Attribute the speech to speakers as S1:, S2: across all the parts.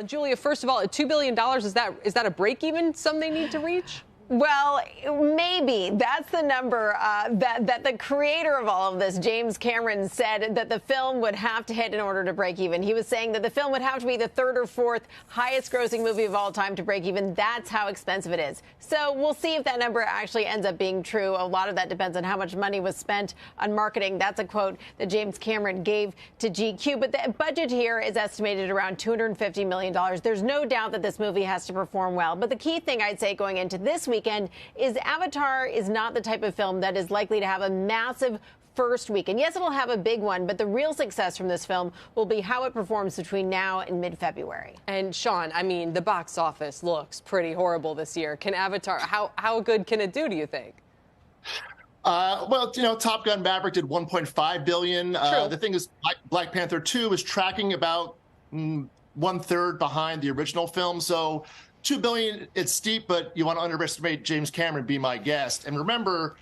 S1: Julia, first of all, at $2 billion, is that a break-even sum they need to reach?
S2: Well, maybe. That's the number that the creator of all of this, James Cameron, said that the film would have to hit in order to break even. He was saying that the film would have to be the third or fourth highest grossing movie of all time to break even. That's how expensive it is. So we'll see if that number actually ends up being true. A lot of that depends on how much money was spent on marketing. That's a quote that James Cameron gave to GQ. But the budget here is estimated around $250 million. There's no doubt that this movie has to perform well. But the key thing I'd say going into this weekend is Avatar is not the type of film that is likely to have a massive first weekend. Yes, it'll have a big one, but the real success from this film will be how it performs between now and mid-February.
S1: And Sean, I mean, the box office looks pretty horrible this year. Can Avatar, how good can it do you think?
S3: Well, Top Gun Maverick did $1.5 billion. The thing is, Black Panther 2 is tracking about one-third behind the original film. So $2 billion, it's steep, but you want to underestimate James Cameron, be my guest. And remember,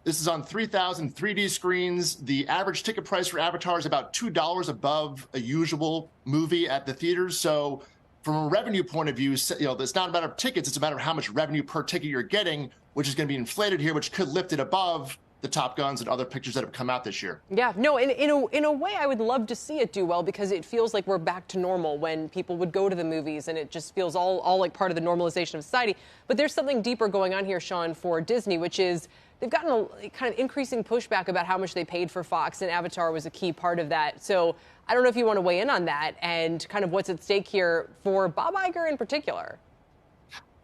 S3: this is on 3,000 3D screens. The average ticket price for Avatar is about $2 above a usual movie at the theaters. So from a revenue point of view, it's not a matter of tickets, it's a matter of how much revenue per ticket you're getting, which is going to be inflated here, which could lift it above the Top Guns and other pictures that have come out this year.
S1: Yeah, no, in a way, I would love to see it do well because it feels like we're back to normal when people would go to the movies, and it just feels all like part of the normalization of society. But there's something deeper going on here, Sean, for Disney, which is they've gotten a kind of increasing pushback about how much they paid for Fox, and Avatar was a key part of that. So I don't know if you want to weigh in on that and kind of what's at stake here for Bob Iger in particular.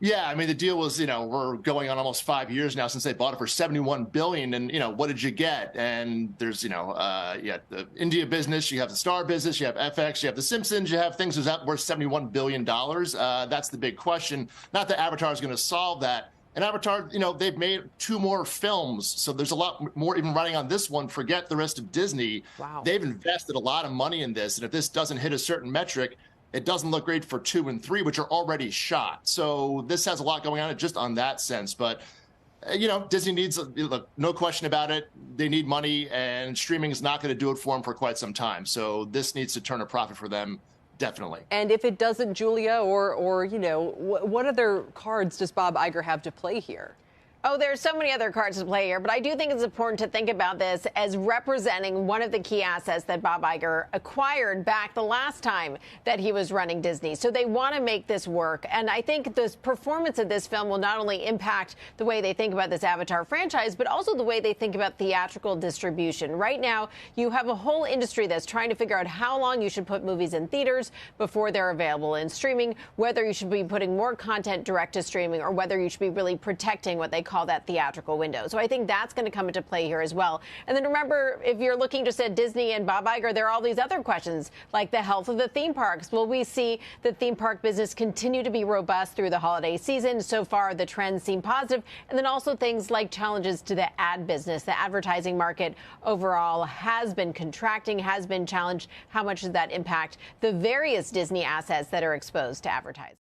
S3: Yeah, I mean, the deal was, we're going on almost 5 years now since they bought it for $71 billion. And, what did you get? And there's, you have the India business, you have the Star business, you have FX, you have the Simpsons, you have things that's worth $71 billion. That's the big question. Not that Avatar is going to solve that. And Avatar, they've made 2 more films. So there's a lot more even running on this one. Forget the rest of Disney.
S1: Wow.
S3: They've invested a lot of money in this. And if this doesn't hit a certain metric, it doesn't look great for 2 and 3, which are already shot. So this has a lot going on just on that sense. But, Disney needs, look, no question about it. They need money, and streaming is not going to do it for them for quite some time. So this needs to turn a profit for them, definitely.
S1: And if it doesn't, Julia, or what other cards does Bob Iger have to play here?
S2: Oh, there's so many other cards to play here, but I do think it's important to think about this as representing one of the key assets that Bob Iger acquired back the last time that he was running Disney. So they want to make this work. And I think the performance of this film will not only impact the way they think about this Avatar franchise, but also the way they think about theatrical distribution. Right now, you have a whole industry that's trying to figure out how long you should put movies in theaters before they're available in streaming, whether you should be putting more content direct to streaming, or whether you should be really protecting what they call that theatrical window. So I think that's going to come into play here as well. And then remember, if you're looking just at Disney and Bob Iger, there are all these other questions like the health of the theme parks. Will we see the theme park business continue to be robust through the holiday season? So far, the trends seem positive. And then also things like challenges to the ad business. The advertising market overall has been contracting, has been challenged. How much does that impact the various Disney assets that are exposed to advertising?